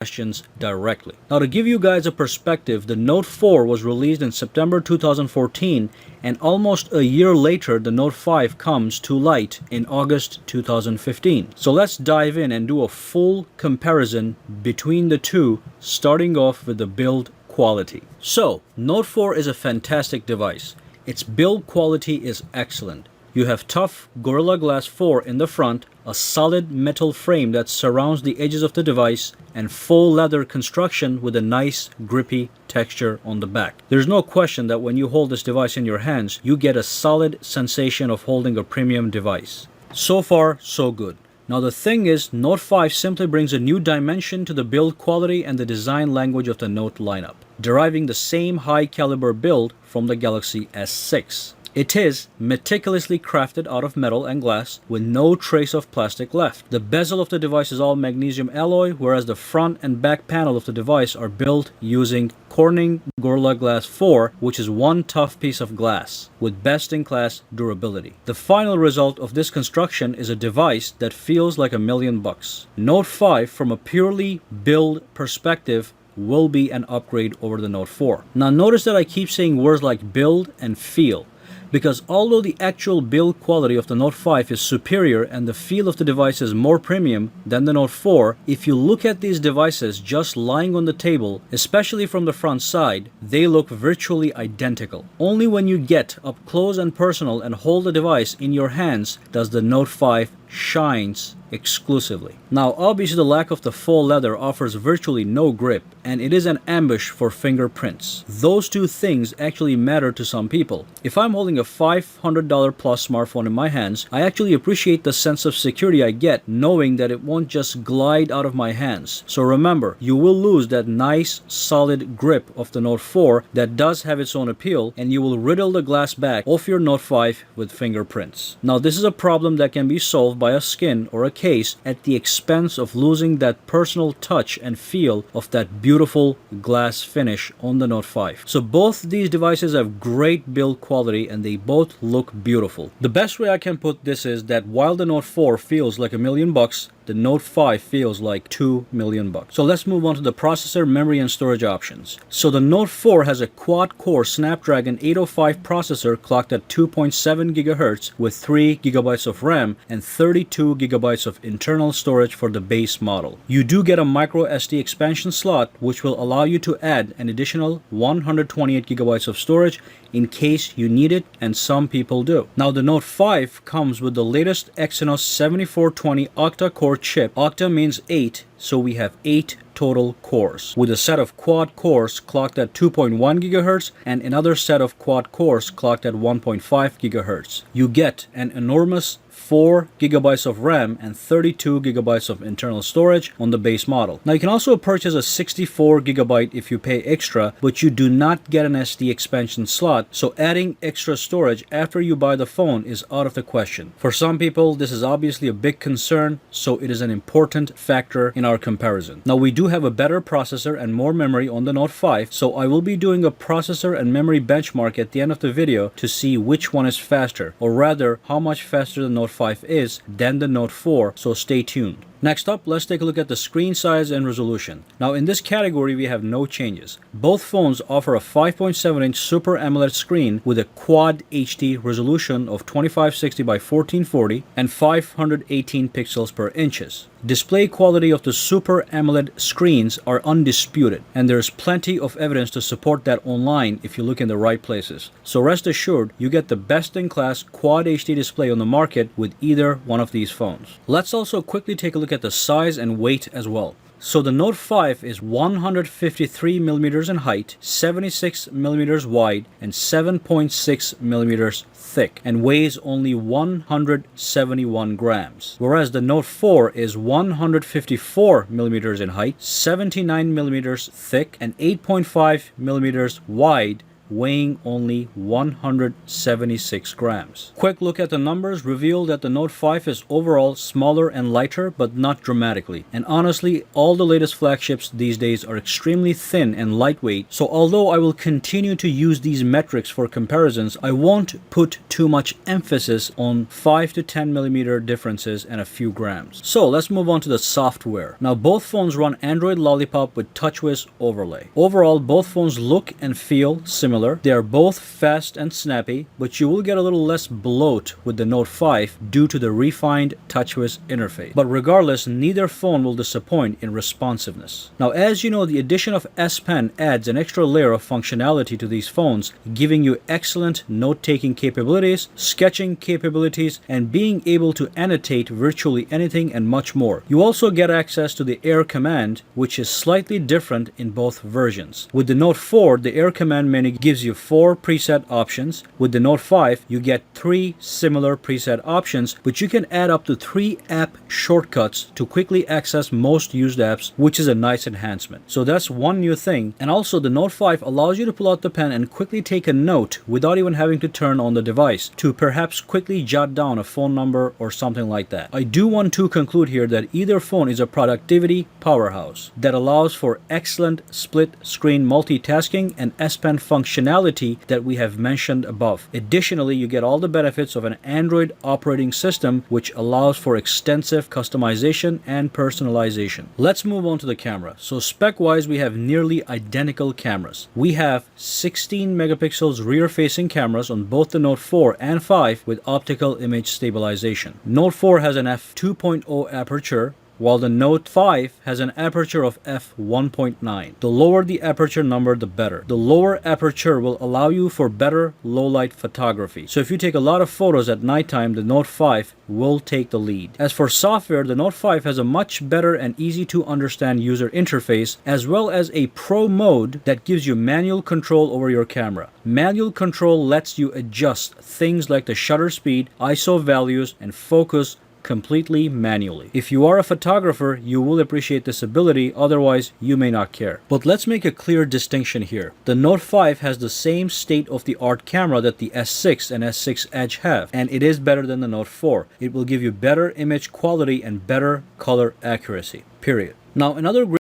questions directly. Now, to give you guys a perspective, the Note 4 was released in September 2014, and almost a year later the Note 5 comes to light in August 2015. So let's dive in and do a full comparison between the two, starting off with the build quality. So, Note 4 is a fantastic device. Its build quality is excellent. You have tough Gorilla Glass 4 in the front, a solid metal frame that surrounds the edges of the device, and full leather construction with a nice grippy texture on the back. There's no question that when you hold this device in your hands, you get a solid sensation of holding a premium device. So far, so good. Now the thing is, Note 5 simply brings a new dimension to the build quality and the design language of the Note lineup, deriving the same high caliber build from the Galaxy S6. It is meticulously crafted out of metal and glass with no trace of plastic left. The bezel of the device is all magnesium alloy, whereas the front and back panel of the device are built using Corning Gorilla Glass 4, which is one tough piece of glass with best-in-class durability. The final result of this construction is a device that feels like $1,000,000. Note 5, from a purely build perspective, will be an upgrade over the Note 4. Now notice that I keep saying words like build and feel, because although the actual build quality of the Note 5 is superior and the feel of the device is more premium than the Note 4, if you look at these devices just lying on the table, especially from the front side, they look virtually identical. Only when you get up close and personal and hold the device in your hands does the Note 5 shines exclusively. Now obviously the lack of the faux leather offers virtually no grip, and it is an ambush for fingerprints. Those two things actually matter to some people. If I'm holding a $500 plus smartphone in my hands, I actually appreciate the sense of security I get knowing that it won't just glide out of my hands. So remember, you will lose that nice solid grip of the Note 4 that does have its own appeal, and you will riddle the glass back of your Note 5 with fingerprints. Now this is a problem that can be solved by a skin or a case at the expense of losing that personal touch and feel of that beautiful glass finish on the Note 5. So both these devices have great build quality and they both look beautiful. The best way I can put this is that while the Note 4 feels like $1,000,000, the Note 5 feels like $2,000,000. So let's move on to the processor, memory, and storage options. So the Note 4 has a quad-core Snapdragon 805 processor clocked at 2.7 GHz with 3 GB of RAM and 32 GB of internal storage for the base model. You do get a micro SD expansion slot, which will allow you to add an additional 128 GB of storage in case you need it, and some people do. Now the Note 5 comes with the latest Exynos 7420 octa-core chip. Octa means 8, so we have 8 total cores, with a set of quad cores clocked at 2.1 GHz and another set of quad cores clocked at 1.5 GHz. You get an enormous 4 GB of RAM and 32 GB of internal storage on the base model. Now you can also purchase a 64 GB if you pay extra, but you do not get an SD expansion slot, so adding extra storage after you buy the phone is out of the question. For some people, this is obviously a big concern, so it is an important factor in our comparison. Now we do have a better processor and more memory on the Note 5, so I will be doing a processor and memory benchmark at the end of the video to see which one is faster, or rather how much faster the Note 5 is than the Note 4, so stay tuned. Next up, let's take a look at the screen size and resolution. Now in this category we have no changes. Both phones offer a 5.7-inch Super AMOLED screen with a Quad HD resolution of 2560 by 1440 and 518 pixels per inches. Display quality of the Super AMOLED screens are undisputed, and there's plenty of evidence to support that online if you look in the right places. So rest assured, you get the best-in-class Quad HD display on the market with either one of these phones. Let's also quickly take a look at the size and weight as well. So the Note 5 is 153 millimeters in height, 76 millimeters wide, and 7.6 millimeters thick, and weighs only 171 grams. Whereas the Note 4 is 154 millimeters in height, 79 millimeters thick, and 8.5 millimeters wide, weighing only 176 grams. Quick look at the numbers reveal that the Note 5 is overall smaller and lighter, but not dramatically. And honestly, all the latest flagships these days are extremely thin and lightweight, so although I will continue to use these metrics for comparisons, I won't put too much emphasis on 5 to 10 millimeter differences and a few grams. So let's move on to the software. Now both phones run Android Lollipop with TouchWiz overlay. Overall, both phones look and feel similar. They are both fast and snappy, but you will get a little less bloat with the Note 5 due to the refined TouchWiz interface. But regardless, neither phone will disappoint in responsiveness. Now, as you know, the addition of S Pen adds an extra layer of functionality to these phones, giving you excellent note-taking capabilities, sketching capabilities, and being able to annotate virtually anything and much more. You also get access to the Air command, which is slightly different in both versions. With the Note 4, the Air command menu gives you 4 preset options. With the Note 5, you get 3 similar preset options, but you can add up to 3 app shortcuts to quickly access most used apps, which is a nice enhancement. So that's one new thing. And also the Note 5 allows you to pull out the pen and quickly take a note without even having to turn on the device, to perhaps quickly jot down a phone number or something like that. I do want to conclude here that either phone is a productivity powerhouse that allows for excellent split screen multitasking and S Pen functionality that we have mentioned above. Additionally, you get all the benefits of an Android operating system, which allows for extensive customization and personalization. Let's move on to the camera. So spec-wise, we have nearly identical cameras. We have 16 megapixels rear-facing cameras on both the Note 4 and 5 with optical image stabilization. Note 4 has an f2.0 aperture, while the Note 5 has an aperture of f1.9. The lower the aperture number, the better. The lower aperture will allow you for better low-light photography. So if you take a lot of photos at nighttime, the Note 5 will take the lead. As for software, the Note 5 has a much better and easy to understand user interface, as well as a pro mode that gives you manual control over your camera. Manual control lets you adjust things like the shutter speed, ISO values, and focus completely manually. If you are a photographer, you will appreciate this ability, otherwise you may not care. But let's make a clear distinction here. The Note 5 has the same state-of-the-art camera that the S6 and S6 Edge have, and it is better than the Note 4. It will give you better image quality and better color accuracy, period. Now, another great